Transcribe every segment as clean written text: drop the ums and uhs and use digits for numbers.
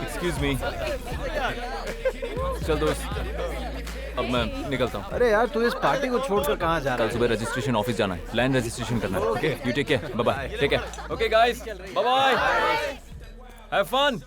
Excuse me. चल दोस्त, अब मैं निकलता हूँ। अरे यार, तू इस पार्टी को छोड़कर कहाँ जा रहा कल सुबह रजिस्ट्रेशन ऑफिस जाना है, लैंड रजिस्ट्रेशन करना है। Okay, you take care, bye bye. Take care. Okay guys, bye bye, have fun.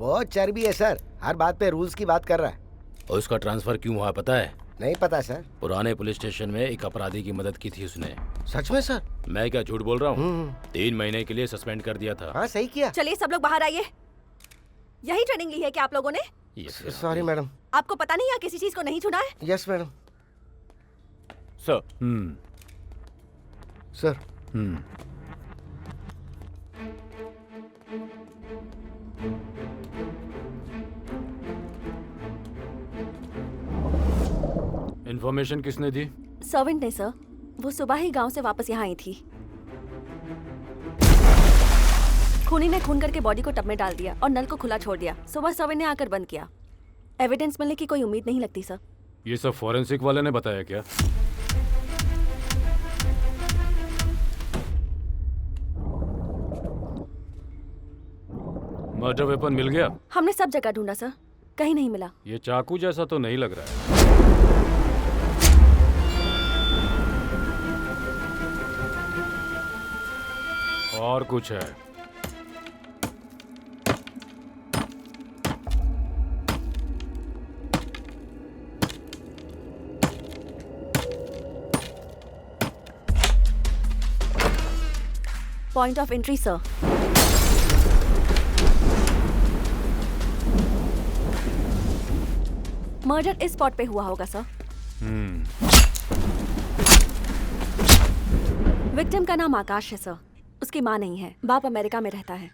बहुत चर्बी है सर, हर बात पे रूल्स की बात कर रहा है। और उसका ट्रांसफर क्यों हुआ पता है? नहीं पता सर। पुराने पुलिस स्टेशन में एक अपराधी की मदद की थी उसने। सच में सर? मैं क्या झूठ बोल रहा हूँ? 3 महीने के लिए सस्पेंड कर दिया था। हाँ सही किया। चलिए सब लोग बाहर आइए। यही ट्रेनिंग ली है क्या आप लोगों ने? Sorry madam. आपको पता नहीं है किसी चीज को नहीं छूना है? Yes madam. Sir. Sir. Information किसने दी? सर्वेंट ने सर, वो सुबह ही गांव से वापस यहाँ आई थी। खूनी ने खून करके बॉडी को टब में डाल दिया और नल को खुला छोड़ दिया। सुबह सर्वेंट ने आकर बंद किया। एविडेंस मिलने की कोई उम्मीद नहीं लगती सर। ये सब फॉरेंसिक वाले ने बताया क्या? मर्डर वेपन मिल गया? हमने सब जगह ढूंढा सर, कहीं नहीं मिला। ये चाकू जैसा तो नहीं लग रहा है। और कुछ है? Point of entry sir. Murder इस स्पॉट पे हुआ होगा सर। विक्टिम का नाम आकाश है सर। उसकी माँ नहीं है, बाप अमेरिका में रहता है।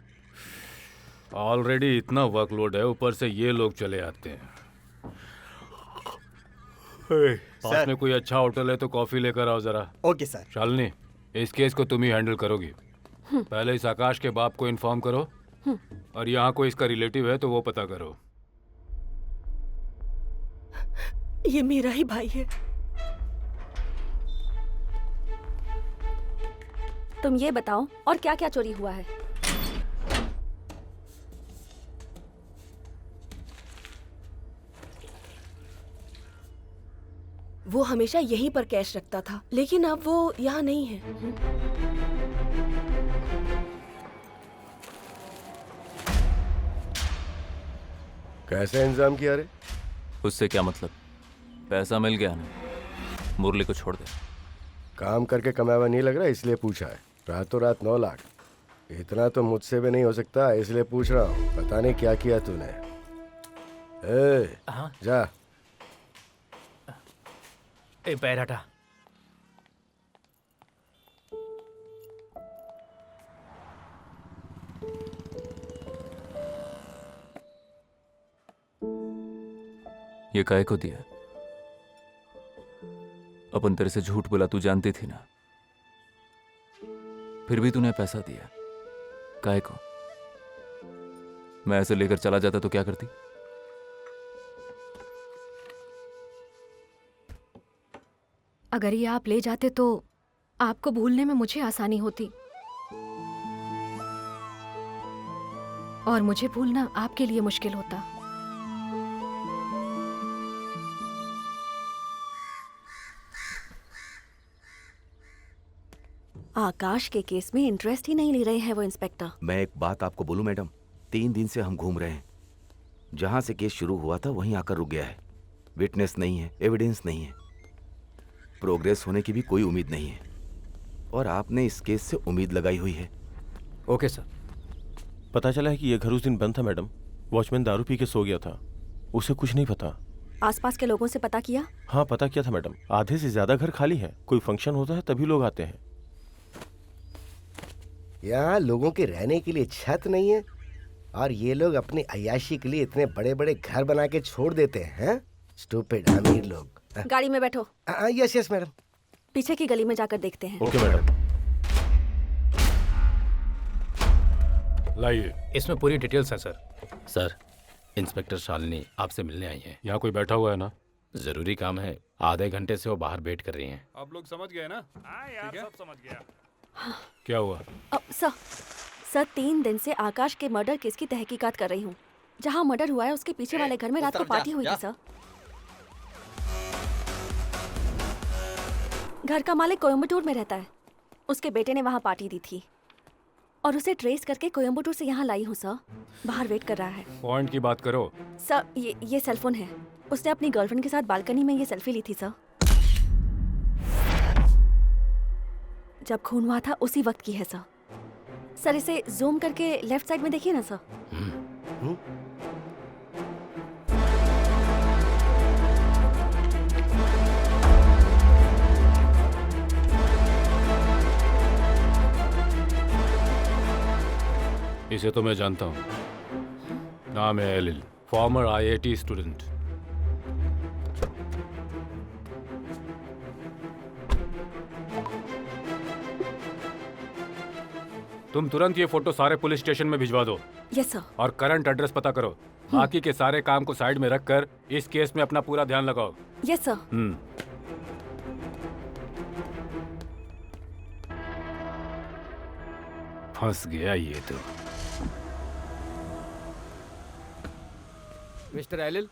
ऑलरेडी इतना वर्कलोड है, ऊपर से ये लोग चले आते हैं। पास में कोई अच्छा होटल है तो कॉफी लेकर आओ जरा। Okay sir. शालिनी, इस केस को तुम ही हैंडल करोगी। पहले इस आकाश के बाप को इन्फॉर्म करो और यहाँ कोई इसका रिलेटिव है तो वो पता करो। ये मेरा ही भाई है। तुम ये बताओ और क्या क्या चोरी हुआ है? वो हमेशा यहीं पर कैश रखता था, लेकिन अब वो यहाँ नहीं है। कैसे इंतजाम किया रे? उससे क्या मतलब? पैसा मिल गया ना, मुरली को छोड़ दे। काम करके कमाया नहीं लग रहा इसलिए पूछा है। रातों रात 9 लाख, इतना तो मुझसे भी नहीं हो सकता, इसलिए पूछ रहा हूँ। पता नहीं क्या किया तूने। जा। पैर हटा। ये काहे को दिया? अपन तेरे से झूठ बोला, तू जानती थी ना, फिर भी तूने पैसा दिया। काहे को? मैं ऐसे लेकर चला जाता तो क्या करती? अगर ये आप ले जाते तो आपको भूलने में मुझे आसानी होती, और मुझे भूलना आपके लिए मुश्किल होता। आकाश के केस में इंटरेस्ट ही नहीं ले रहे हैं वो इंस्पेक्टर। मैं एक बात आपको बोलूं मैडम, 3 दिन से हम घूम रहे हैं। जहां से केस शुरू हुआ था वहीं आकर रुक गया है। विटनेस नहीं है, एविडेंस नहीं है, प्रोग्रेस होने की भी कोई उम्मीद नहीं है, और आपने इस केस से उम्मीद लगाई हुई है। Okay sir. पता चला है कि यह घर उस दिन बंद था मैडम। वॉचमैन दारू पी के सो गया था, उसे कुछ नहीं पता। आसपास के लोगों से पता किया? हाँ पता किया था मैडम, आधे से ज्यादा घर खाली है। कोई फंक्शन होता है तभी लोग आते हैं। यहाँ लोगों के रहने के लिए छत नहीं है, और ये लोग अपनी अय्याशी के लिए इतने बड़े बड़े घर बना के छोड़ देते हैं। स्टूपिड अमीर लोग। गाड़ी में बैठो। Yes yes madam. पीछे की गली में जाकर देखते हैं। Okay madam. लाइए। इसमें पूरी डिटेल्स है सर। सर, इंस्पेक्टर शालिनी आपसे मिलने आई हैं। यहाँ कोई बैठा हुआ है ना? जरूरी काम है, आधे घंटे से वो बाहर वेट कर रही हैं। आप लोग समझ गए ना? हाँ यार, सब समझ गया। क्या हुआ? सर 3 दिन से आकाश के मर्डर केस की तहकीकात कर रही हूँ। जहाँ मर्डर हुआ है उसके पीछे वाले घर में रात को पार्टी हुई थी सर। घर का मालिक कोयम्बटूर में रहता है, उसके बेटे ने वहाँ पार्टी दी थी, और उसे ट्रेस करके कोयम्बटूर से यहाँ लाई हूँ सर। बाहर वेट कर रहा है। पॉइंट की बात करो। सर ये सेलफोन है। उसने अपनी गर्लफ्रेंड के साथ बालकनी में ये सेल्फी ली थी सर। जब खून हुआ था उसी वक्त की है सर। सर इसे जूम करके लेफ्ट साइड में देखिए ना सर। इसे तो मैं जानता हूँ। नाम है एलिल, फॉर्मर IIT स्टूडेंट। तुम तुरंत ये फोटो सारे पुलिस स्टेशन में भिजवा दो। Yes sir. और करंट एड्रेस पता करो। बाकी के सारे काम को साइड में रखकर इस केस में अपना पूरा ध्यान लगाओ। Yes sir. फंस गया ये तो। मिस्टर एलिल,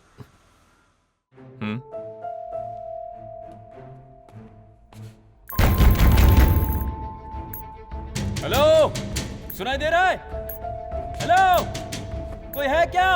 हेलो, सुनाई दे रहा है? हेलो, कोई है क्या?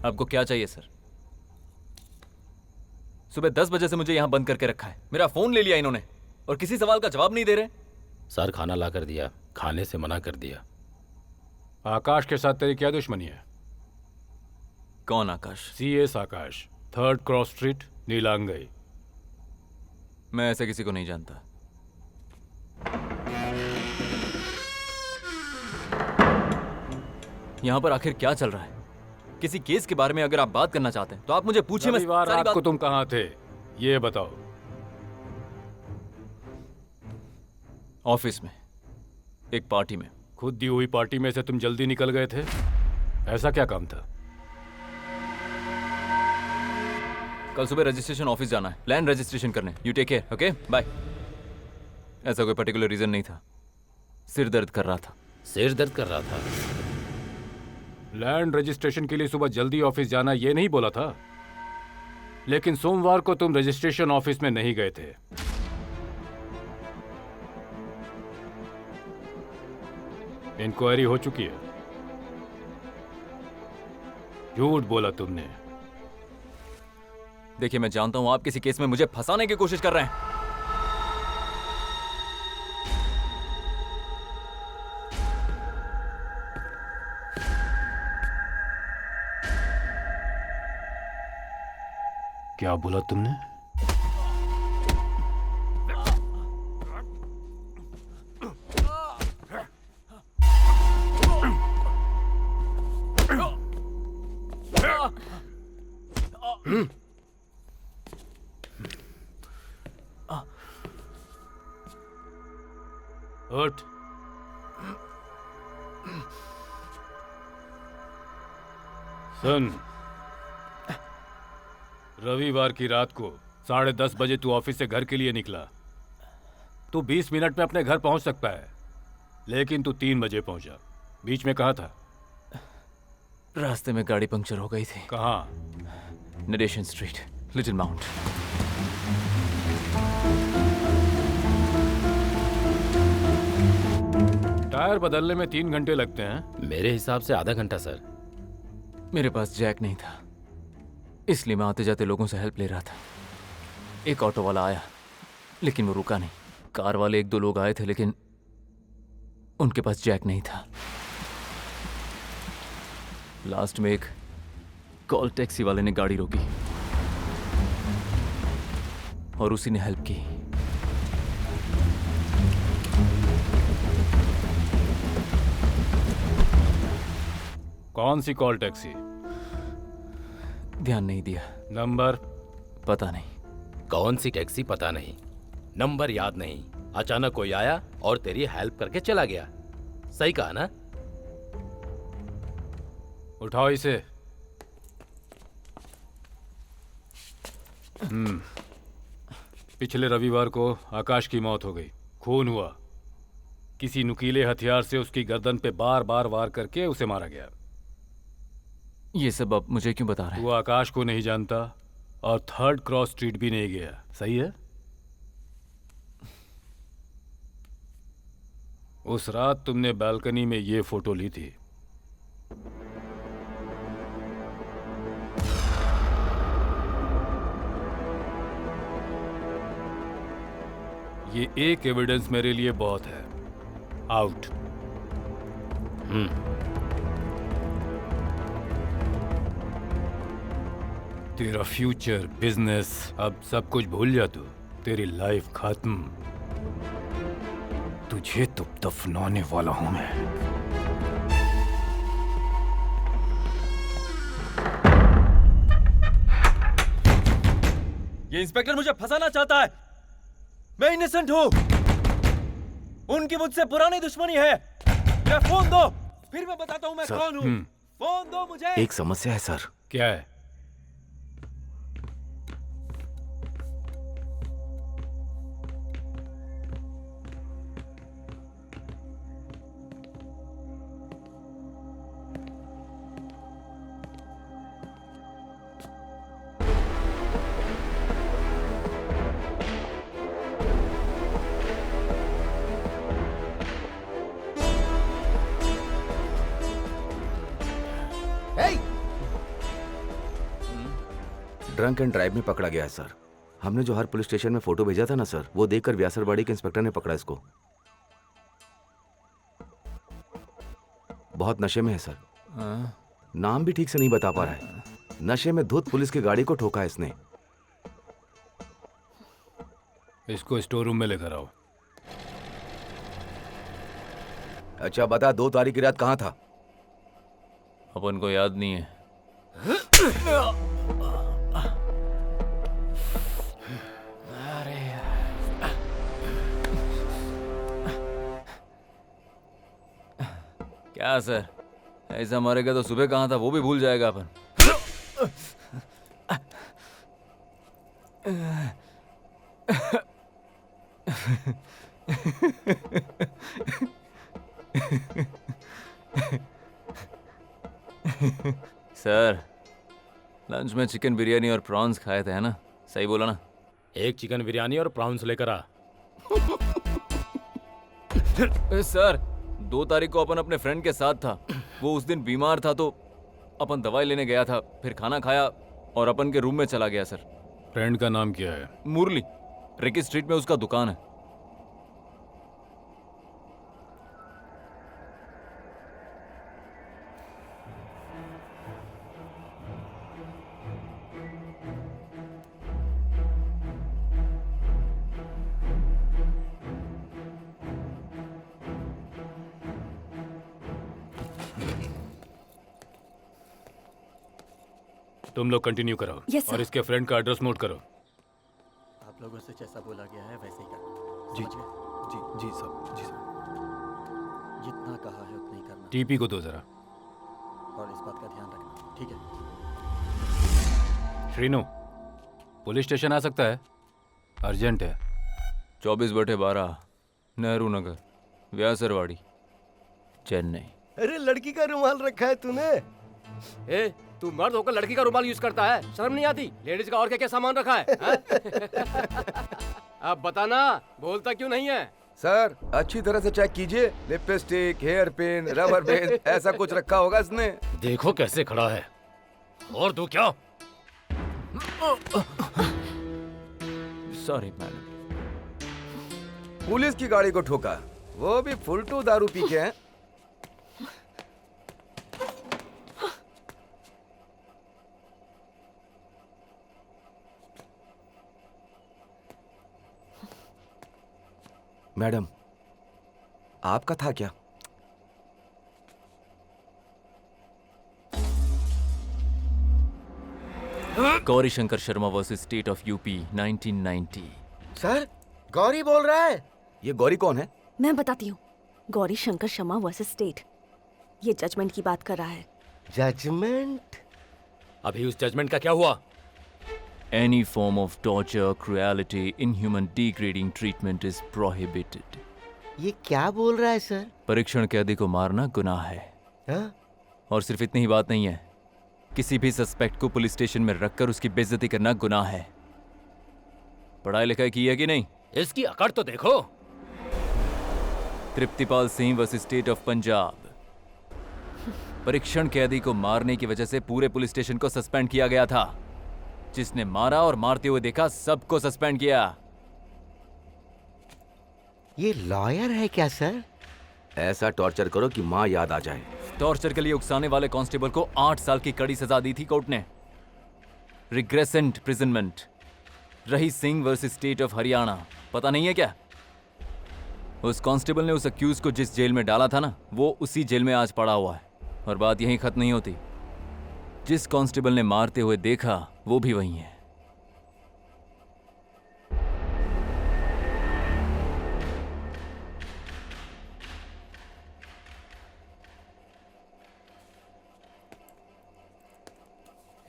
आपको क्या चाहिए सर? सुबह 10 बजे से मुझे यहां बंद करके रखा है। मेरा फोन ले लिया इन्होंने और किसी सवाल का जवाब नहीं दे रहे। सर खाना ला कर दिया, खाने से मना कर दिया। आकाश के साथ तेरी क्या दुश्मनी है? कौन आकाश? CS आकाश, 3rd क्रॉस स्ट्रीट, नीलांगई। मैं ऐसे किसी को नहीं जानता। यहां पर आखिर क्या चल रहा है? किसी केस के बारे में अगर आप बात करना चाहते हैं तो आप मुझे पूछिए। मैं रविवार सारी रात बात... को तुम कहाँ थे ये बताओ। ऑफिस में, एक पार्टी में। खुद दी हुई पार्टी में से तुम जल्दी निकल गए थे? ऐसा क्या काम था? कल सुबह रजिस्ट्रेशन ऑफिस जाना है, लैंड रजिस्ट्रेशन करने। You take care, okay, bye. ऐसा कोई पर्टिकुलर रीजन नहीं था, सिर दर्द कर रहा था। सिर दर्द कर रहा था? लैंड रजिस्ट्रेशन के लिए सुबह जल्दी ऑफिस जाना ये नहीं बोला था, लेकिन सोमवार को तुम रजिस्ट्रेशन ऑफिस में नहीं गए थे। इंक्वायरी हो चुकी है। झूठ बोला तुमने। देखिए, मैं जानता हूं आप किसी केस में मुझे फंसाने की कोशिश कर रहे हैं। क्या बोला तुमने? उठ। सुन, रविवार की रात को 10:30 बजे तू ऑफिस से घर के लिए निकला। तू 20 मिनट में अपने घर पहुंच सकता है, लेकिन तू 3 बजे पहुंचा। बीच में कहाँ था? रास्ते में गाड़ी पंक्चर हो गई थी। कहाँ? Narration street, little mount. Tyre बदलने में 3 घंटे लगते हैं। मेरे हिसाब से आधा घंटा सर। मेरे पास जैक नहीं था, इसलिए मैं आते जाते लोगों से हेल्प ले रहा था। एक ऑटो वाला आया, लेकिन वो रुका नहीं। कार वाले 1-2 लोग आए थे, लेकिन उनके पास जैक नहीं था। लास्ट में एक कॉल टैक्सी वाले ने गाड़ी रोकी और उसी ने हेल्प की। कौन सी कॉल टैक्सी? ध्यान नहीं दिया। नंबर? पता नहीं। कौन सी टैक्सी पता नहीं, नंबर याद नहीं, अचानक कोई आया और तेरी हेल्प करके चला गया। सही कहा ना? उठाओ इसे। पिछले रविवार को आकाश की मौत हो गई, खून हुआ। किसी नुकीले हथियार से उसकी गर्दन पे बार बार वार करके उसे मारा गया। ये सब आप मुझे क्यों बता रहे वो आकाश को नहीं जानता और 3rd क्रॉस स्ट्रीट भी नहीं गया। सही है? उस रात तुमने बालकनी में ये फोटो ली थी। ये एक एविडेंस मेरे लिए बहुत है। आउट। तेरा फ्यूचर, बिजनेस, अब सब कुछ भूल जा तू। तेरी लाइफ खत्म। तुझे तो दफनाने वाला हूं मैं। ये इंस्पेक्टर मुझे फंसाना चाहता है। मैं इनोसेंट हूं। उनकी मुझसे पुरानी दुश्मनी है। मेरा फोन दो, फिर मैं बताता हूं मैं कौन हूं। फोन दो मुझे। एक समस्या है सर। क्या है? ड्रंक एंड ड्राइव में पकड़ा गया है सर। हमने जो हर पुलिस स्टेशन में फोटो भेजा था ना सर, वो देखकर व्यासरबाड़ी के इंस्पेक्टर ने पकड़ा इसको। बहुत नशे में है सर। नाम भी ठीक से नहीं बता पा रहा है। नशे में धुत पुलिस की गाड़ी को ठोका है इसने। इसको स्टोर रूम में लेकर आओ। अच्छा बता, 2 तारीख की रात कहाँ था? अपन को याद नहीं है। क्या सर, ऐसा मारेगा तो सुबह कहाँ था वो भी भूल जाएगा अपन। सर, लंच में चिकन बिरयानी और प्रॉन्स खाए थे, है ना? सही बोला ना? एक चिकन बिरयानी और प्रॉन्स लेकर आ। सर, 2 तारीख को अपन अपने फ्रेंड के साथ था। वो उस दिन बीमार था तो अपन दवाई लेने गया था, फिर खाना खाया और अपन के रूम में चला गया सर। फ्रेंड का नाम क्या है? मुरली। रिकी स्ट्रीट में उसका दुकान है। तुम लोग कंटिन्यू करो। Yes, और sir. इसके फ्रेंड का एड्रेस नोट करो। आप लोगों से जैसा बोला गया है वैसे ही करना। जी समझ गए? जी जी साहब, जी साहब। जितना कहा है उतना ही करना टीपी को दो जरा। और इस बात का ध्यान रखना, ठीक है? श्रीनु, पुलिस स्टेशन आ सकता है? अर्जेंट है। 24/12 नेहरू नगर, व्यासरवाड़ी, चेन्नई। अरे लड़की का रुमाल रखा है तूने? ए, तू मर्द होकर लड़की का रुमाल यूज करता है, शर्म नहीं आती? लेडीज का और क्या क्या सामान रखा है? अब बताना, बोलता क्यों नहीं है? सर अच्छी तरह से चेक कीजिए। Lipstick, hair pin, rubber band, ऐसा कुछ रखा होगा इसने। देखो कैसे खड़ा है। और दो क्या? Sorry madam. पुलिस की गाड़ी को ठोका, वो भी फुल टू दारू पी के। हैं मैडम, आपका था क्या? Gauri Shankar Sharma versus state of UP 1990। Sir, Gauri बोल रहा है। ये गौरी कौन है? मैं बताती हूँ। गौरी शंकर शर्मा वर्सेस स्टेट, ये जजमेंट की बात कर रहा है। जजमेंट? अभी उस जजमेंट का क्या हुआ? Any form of torture, cruelty, inhuman, degrading treatment is prohibited. ये क्या बोल रहा है सर? परीक्षण कैदी को मारना गुनाह है। हाँ? और सिर्फ इतनी ही बात नहीं है, किसी भी सस्पेक्ट को पुलिस स्टेशन में रखकर उसकी बेइज्जती करना गुनाह है। पढ़ाई लिखाई की है कि नहीं? इसकी अकड़ तो देखो। Triptipal Singh versus state of Punjab. परीक्षण कैदी को मारने की वजह से पूरे पुलिस स्टेशन को सस्पेंड किया गया था। जिसने मारा और मारते हुए देखा सबको सस्पेंड किया। ये लॉयर है क्या सर? ऐसा टॉर्चर करो कि माँ याद आ जाए। टॉर्चर के लिए उकसाने वाले कांस्टेबल को 8 साल की कड़ी सजा दी थी कोर्ट ने। रिग्रेसेंट प्रिजनमेंट। रही Singh versus state of Haryana, पता नहीं है क्या? उस कांस्टेबल ने उस अक्यूज को जिस जेल में डाला था ना, वो उसी जेल में आज पड़ा हुआ है। और बात यहीं खत्म नहीं होती। जिस कांस्टेबल ने मारते हुए देखा वो भी वही है।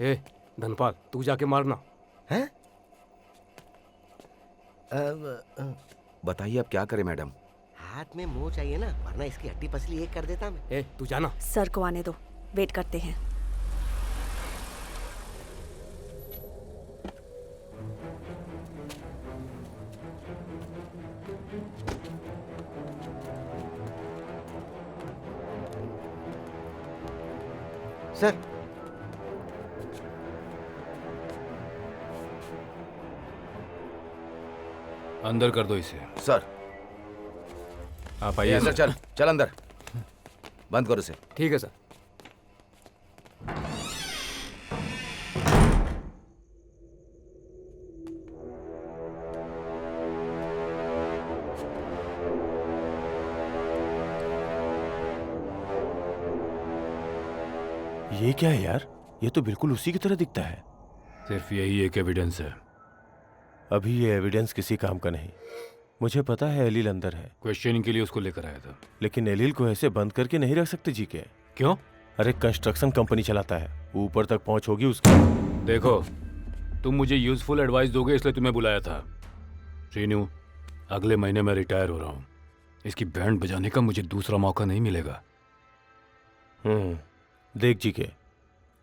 ए, धनपाल, तू जाके मारना। हैं? बताइए अब क्या करें मैडम? हाथ में मुंह चाहिए ना, वरना इसकी हड्डी पसली एक कर देता मैं। ए, तू जाना। सर को आने दो, वेट करते हैं। सर, अंदर कर दो इसे। सर, आप आइए। सर चल चल अंदर। बंद करो इसे। ठीक है सर। ये क्या है यार? ये तो बिल्कुल उसी की तरह दिखता है। सिर्फ यही एक एविडेंस है। अभी ये एविडेंस किसी काम का नहीं। मुझे पता है एलील अंदर है। क्वेश्चनिंग के लिए उसको लेकर आया था। लेकिन एलील को ऐसे बंद करके नहीं रख सकते जी के। क्यों? अरे कंस्ट्रक्शन कंपनी चलाता है, ऊपर तक पहुंच होगी उसकी। देखो, तुम मुझे यूजफुल एडवाइस दोगे इसलिए तुम्हें बुलाया था। श्रीनू, अगले महीने मैं रिटायर हो रहा हूँ। इसकी बैंड बजाने का मुझे दूसरा मौका नहीं मिलेगा। देख जी के,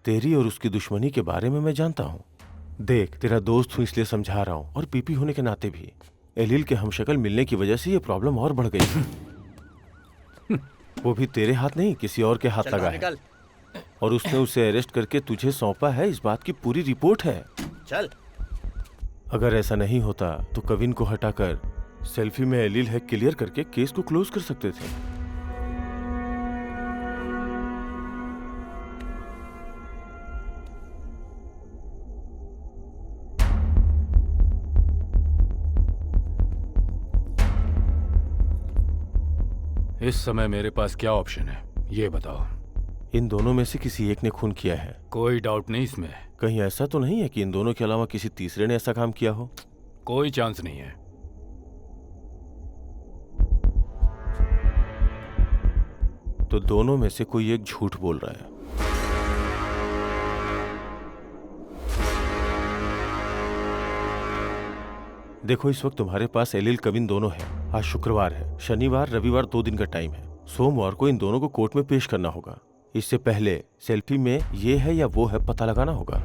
तेरी और उसकी दुश्मनी के बारे में मैं जानता हूँ। देख, तेरा दोस्त हूँ इसलिए समझा रहा हूँ, और पीपी होने के नाते भी। एलील के हमशक्ल मिलने की वजह से ये प्रॉब्लम और बढ़ गई। वो भी तेरे हाथ नहीं, किसी और के हाथ लगा है। और उसने उसे अरेस्ट करके तुझे सौंपा है, इस बात की पूरी रिपोर्ट है। चल। अगर ऐसा नहीं होता तो कविन को हटाकर सेल्फी में एलील है क्लियर करके केस को क्लोज कर सकते थे। इस समय मेरे पास क्या ऑप्शन है, ये बताओ। इन दोनों में से किसी एक ने खून किया है। कोई डाउट नहीं इसमें। कहीं ऐसा तो नहीं है कि इन दोनों के अलावा किसी तीसरे ने ऐसा काम किया हो? कोई चांस नहीं है। तो दोनों में से कोई एक झूठ बोल रहा है। देखो, इस वक्त तुम्हारे पास एलील कविन दोनों है। आज शुक्रवार है, शनिवार रविवार 2 दिन का टाइम है। सोमवार को इन दोनों को कोर्ट में पेश करना होगा। इससे पहले सेल्फी में ये है या वो है पता लगाना होगा।